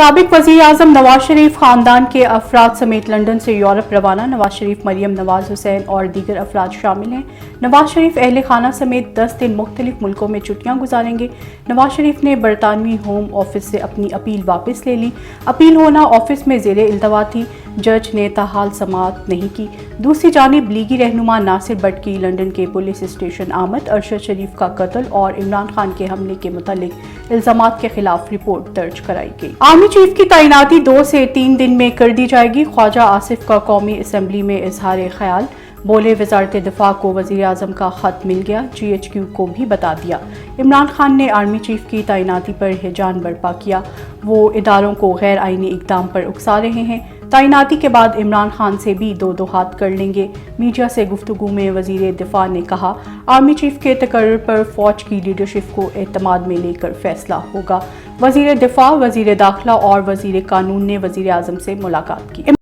साबिक वज़ीर आज़म नवाज शरीफ खानदान के अफराद समेत लंदन से यूरोप रवाना। नवाज शरीफ, मरियम नवाज हुसैन और दीगर अफराद शामिल हैं। नवाज शरीफ अहल खाना समेत 10 दिन मुख्तलिफ मुल्कों में छुट्टियां गुजारेंगे। नवाज शरीफ ने बरतानवी होम ऑफिस से अपनी अपील वापस ले ली। अपील होना ऑफिस में ज़ेरे इल्तवा थी, जज ने ताहाल समाअत नहीं की। दूसरी जानिब लीगी रहनुमा नासिर भट्ट की लंदन के पुलिस स्टेशन आमद, अरशद शरीफ का कत्ल और इमरान खान के हमले के मुतालिक इल्जामात के खिलाफ रिपोर्ट दर्ज कराई गई। आर्मी चीफ की तैनाती 2 से 3 दिन में कर दी जाएगी। ख्वाजा आसिफ का कौमी असम्बली में इजहार ख्याल, बोले वजारत दिफा को वज़ीर आज़म का खत मिल गया, GHQ को भी बता दिया। इमरान खान ने आर्मी चीफ की तैनाती पर हिजान बर्पा किया, वो इदारों को गैर आईनी इक़दाम पर उकसा रहे हैं। तैनाती के बाद इमरान खान से भी दो हाथ कर लेंगे। मीडिया से गुफ्तगू में वज़ीर दिफा ने कहा, आर्मी चीफ के तकर्रुर पर फौज की लीडरशिप को एतमाद में लेकर फैसला होगा। वज़ीर दिफा, वज़ीर दाखिला और वज़ीर कानून ने वज़ीर आज़म से मुलाकात की।